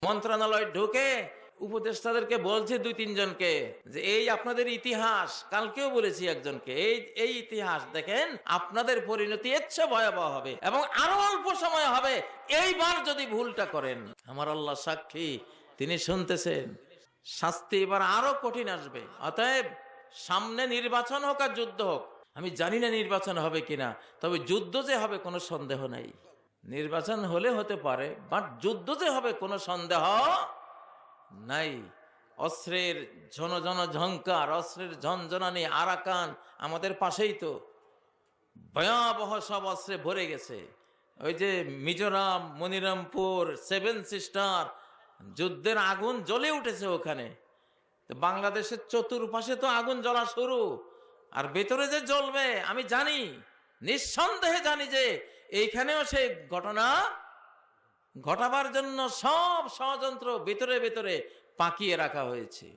মন্ত্রণালয় ঢুকে উপদেষ্টাদেরকে বলছে 2-3 জনকে যে এই আপনাদের ইতিহাস, কালকেও বলেছি একজনকে, এই ইতিহাস দেখেন, আপনাদের পরিণতি এর চেয়ে ভয়াবহ হবে এবং আরো অল্প সময় হবে এইবার যদি ভুলটা করেন। আমার আল্লাহ সাক্ষী, তিনি শুনতেছেন। শাস্তি এবার আরো কঠিন আসবে। অতএব সামনে নির্বাচন হোক আর যুদ্ধ হোক, আমি জানি না নির্বাচন হবে কিনা, তবে যুদ্ধ যে হবে কোনো সন্দেহ নাই। নির্বাচন হলে হতে পারে, বাট যুদ্ধ যে হবে কোনো সন্দেহ নাই। অস্ত্রের ঝনঝন ঝংকার, অস্ত্রের ঝনঝনানি, আরাকান আমাদের পাশেই তো, ভয়াবহ সব অস্ত্রে ভরে গেছে। ওই যে মিজোরাম, মনিরামপুর, 7 সিস্টার, যুদ্ধের আগুন জ্বলে উঠেছে ওখানে। তো বাংলাদেশের চতুর্পাশে তো আগুন জ্বলা শুরু, আর ভেতরে যে জ্বলবে আমি জানি, নিঃসন্দেহে জানি যে এইখানেও সেই ঘটনা ঘটাবার জন্য সব ষড়যন্ত্র ভেতরে ভেতরে পাকিয়ে রাখা হয়েছে।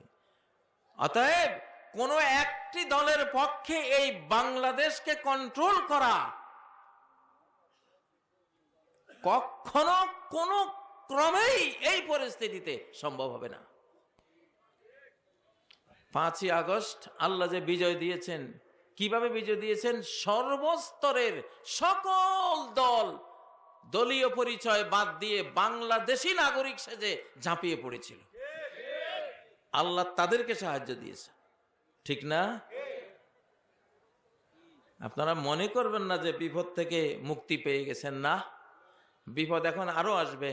অতএব কোন একটি দলের পক্ষে এই বাংলাদেশকে কন্ট্রোল করা কখনো কোনো ক্রমেই এই পরিস্থিতিতে সম্ভব হবে না। 5ই আগস্ট আল্লাহ যে বিজয় দিয়েছেন, কিভাবে বিজয় দিয়েছেন? সর্বস্তরের সকল দল দলীয় পরিচয় বাদ দিয়ে বাংলাদেশি নাগরিক সেজে ঝাঁপিয়ে পড়েছিল। আল্লাহ তাদেরকে সাহায্য দিয়েছে, ঠিক না? আপনারা মনে করবেন না যে বিপদ থেকে মুক্তি পেয়ে গেছেন, না, বিপদ এখন আরো আসবে।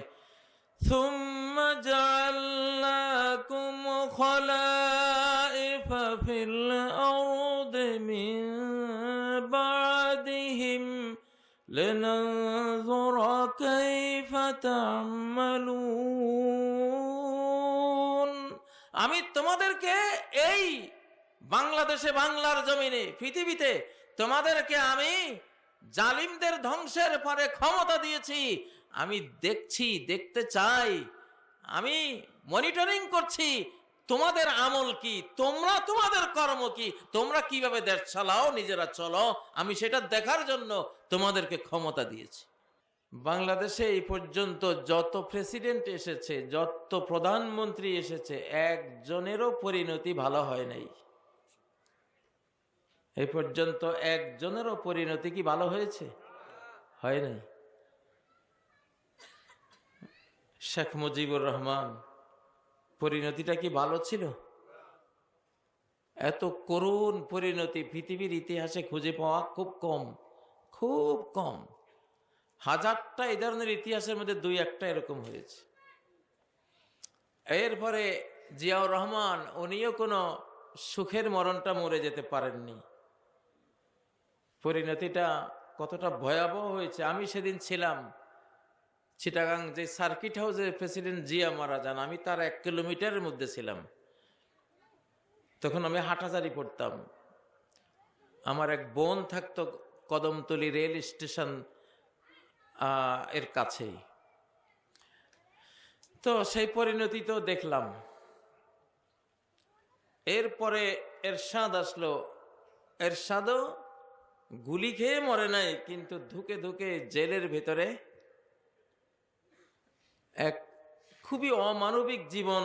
ثم جعلناكم خلائف في الأرض من بعدهم لننظر كيف تعملون। আমি তোমাদেরকে এই বাংলাদেশে, বাংলার জমিনে, পৃথিবীতে তোমাদেরকে আমি জালিমদের ধ্বংসের পরে ক্ষমতা দিয়েছি। আমি দেখছি, দেখতে চাই, আমি মনিটরিং করছি তোমাদের আমল কি, তোমরা তোমাদের কর্ম কি, তোমরা কিভাবে দেশ চালাও, নিজেরা চলো, আমি সেটা দেখার জন্য তোমাদেরকে ক্ষমতা দিয়েছি। বাংলাদেশে এই পর্যন্ত যত প্রেসিডেন্ট এসেছে, যত প্রধানমন্ত্রী এসেছে, একজনেরও পরিণতি ভালো হয় নাই। এই পর্যন্ত একজনেরও পরিণতি কি ভালো হয়েছে? হয় নাই। শেখ মুজিবুর রহমান, পরিণতিটা কি ভালো ছিল? এত করুণ পরিণতি পৃথিবীর ইতিহাসে খুঁজে পাওয়া খুব কম, খুব কম। 1000টা এই ধরনের ইতিহাসের মধ্যে 2-1টা এরকম হয়েছে। এরপরে জিয়াউর রহমান, উনিও কোনো সুখের মরণটা মরে যেতে পারেননি। পরিণতিটা কতটা ভয়াবহ হয়েছে। আমি সেদিন ছিলাম চিটাগাং, যে সার্কিট হাউসে প্রেসিডেন্ট জিয়া মারা যান, আমি তার 1 কিলোমিটারের মধ্যে ছিলাম। তখন আমি হাঁটাচারি করতাম। আমার এক বোন থাকতো কদমতলী রেল স্টেশন এর কাছেই। তো সেই পরিণতি তো দেখলাম। এরপরে এরশাদ আসলো। এরশাদও গুলি খেয়ে মরে নাই, কিন্তু ধুকে ধুকে জেলের ভেতরে এক খুবই অমানবিক জীবন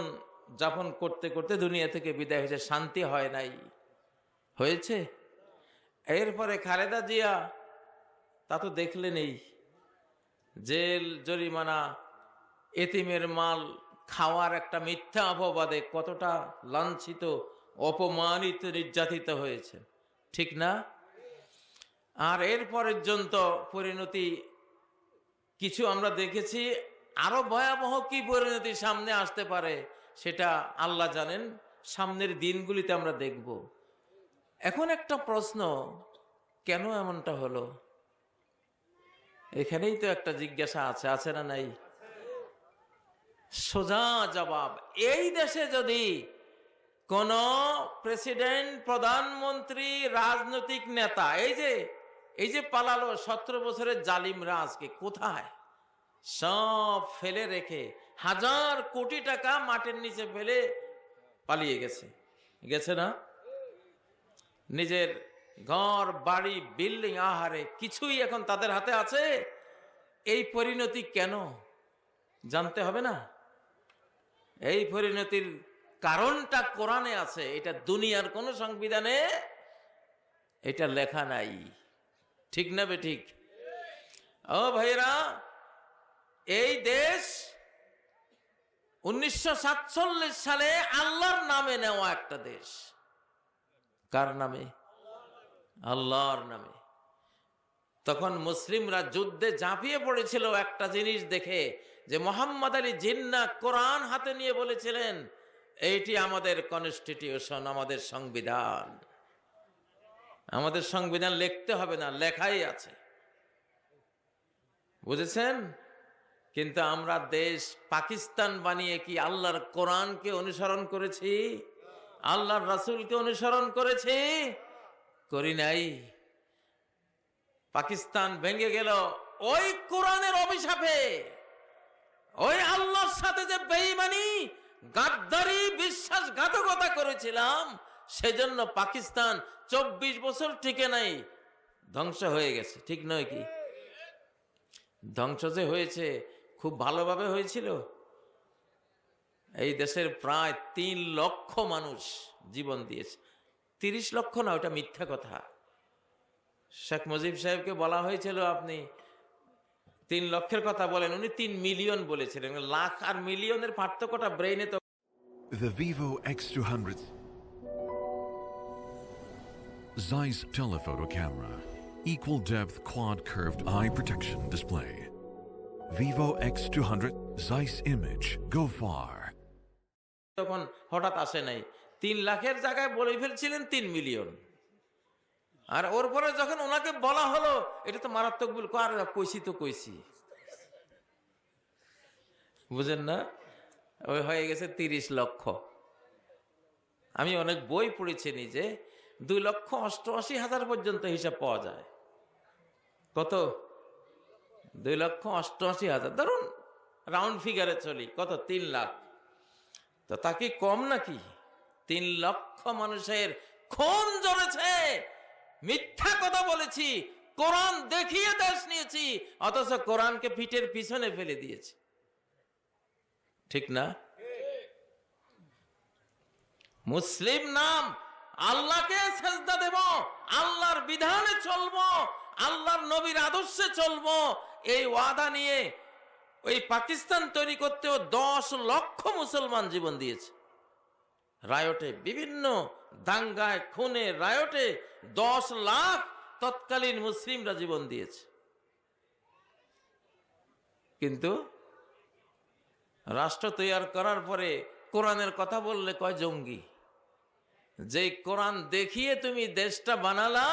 যাপন করতে করতে দুনিয়া থেকে বিদায় হয়েছে। শান্তি হয় নাই, হয়েছে। এরপরে খালেদা জিয়া, তা তো দেখলেনই, জেল, জরিমানা, এতিমের মাল খাওয়ার একটা মিথ্যা অপবাদে কতটা লাঞ্ছিত, অপমানিত, নির্যাতিত হয়েছে, ঠিক না? আর এর পর্যন্ত পরিণতি কিছু আমরা দেখেছি। আরো ভয়াবহ কি পরিণতি সামনে আসতে পারে সেটা আল্লাহ জানেন। সামনের দিনগুলিতে আমরা দেখব। এখন একটা প্রশ্ন, কেন এমনটা হলো? এখানেই তো একটা জিজ্ঞাসা আছে, আছে না নাই? সোজা জবাব, এই দেশে যদি কোন প্রেসিডেন্ট, প্রধানমন্ত্রী, রাজনৈতিক নেতা, এই যে পালালো 17 বছরের জালিমরা, আজকে কোথায়? সব ফেলে রেখে 1000 কোটি টাকা মাটির নিচে ফেলে পালিয়ে গেছে, গেছে না? নিজের ঘর বাড়ি বিল্ডিং, আহারে কিছুই এখন তাদের হাতে আছে। এই পরিণতি কেন জানতে হবে না? এই পরিণতির কারণটা কোরআনে আছে, এটা দুনিয়ার কোন সংবিধানে এটা লেখা নাই। ঠিক না বে ঠিক? ও ভাইরা, এই দেশ 1947 সালে আল্লাহর নামে নেওয়া একটা দেশ। কার নামে? আল্লাহর নামে। তখন মুসলিমরা যুদ্ধে ঝাঁপিয়ে পড়েছিল একটা জিনিস দেখে, যে মোহাম্মদ আলী জিন্নাহ কোরআন হাতে নিয়ে বলেছিলেন, এইটি আমাদের কনস্টিটিউশন, আমাদের সংবিধান। আমাদের সংবিধান লিখতে হবে না, লেখাই আছে। বুঝেছেন? কিন্তু আমরা দেশ পাকিস্তান বানিয়ে কি আল্লাহর কোরআনকে অনুসরণ করেছি? আল্লাহর রাসূলকে অনুসরণ করেছি? করি নাই। পাকিস্তান ভেঙে গেল ওই কোরআনের অভিশাপে। ওই আল্লাহর সাথে যে বেঈমানি, গাদ্দারি, বিশ্বাসঘাতকতা করেছিলাম, সেজন্য পাকিস্তান 24 বছর টিকে নাই, ধ্বংস হয়ে গেছে। ঠিক নয় কি? ধ্বংস যে হয়েছে খুব ভালোভাবে হয়েছিল। এই দেশের প্রায় 3 লক্ষ মানুষ জীবন দিয়েছে। 30 লক্ষ না, ওটা মিথ্যা কথা। শেখ মুজিব সাহেবকে বলা হয়েছিল আপনি 3 লক্ষের কথা বলেন, উনি 3 মিলিয়ন বলেছিলেন। লাখ আর মিলিয়নের পার্থক্যটা ব্রেইনে তো। The Vivo X200 Zeiss telephoto camera, equal depth quad curved eye protection display. Vivo X200 Zeiss image, go far. তখন হঠাৎ আসে নাই, 3 লাখের জায়গায় বলে ফেলছিলেন 3 মিলিয়ন। আর ওর পরে যখন ওনাকে বলা হলো এটা তো মারাত্মক ভুল, আর কইছি তো কইছি, বুঝেন না? ওই হয়ে গেছে 30 লক্ষ। আমি অনেক বই পড়েছি নিজে, 2,88,000 পর্যন্ত হিসাব পাওয়া যায়। কত? 2,88,000, ধরুন রাউন্ড ফিগারে চলি, কত? 3 লাখ। তো তা কি কম নাকি? 3 লক্ষ মানুষের খুন ঝরেছে, মিথ্যা কথা বলেছি, কোরআন দেখিয়ে দেশ নিয়েছি, অথচ কোরআনকে পিঠের পিছনে ফেলে দিয়েছি। ঠিক না? মুসলিম নাম, আল্লাহকে সেজদা দেব, আল্লাহর বিধানে চলবো, আল্লাহর নবীর আদর্শে চলবো, এই ওয়াদা নিয়ে ওই পাকিস্তান তৈরি করতেও 10 লক্ষ মুসলমান জীবন দিয়েছে। রায়টে, বিভিন্ন দাঙ্গায়, খুনে, রায়টে 10 লাখ তৎকালীন মুসলিমরা জীবন দিয়েছে। কিন্তু রাষ্ট্র তৈরি করার পরে কোরআনের কথা বললে কয় জঙ্গি। যে কোরআন দেখিয়ে তুমি দেশটা বানালা,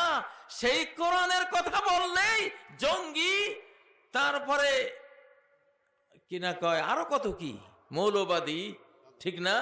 সেই কোরআনের কথা বললেই জঙ্গি। তারপরে কিনা কয় আরো কত কি, মৌলবাদী। ঠিক না?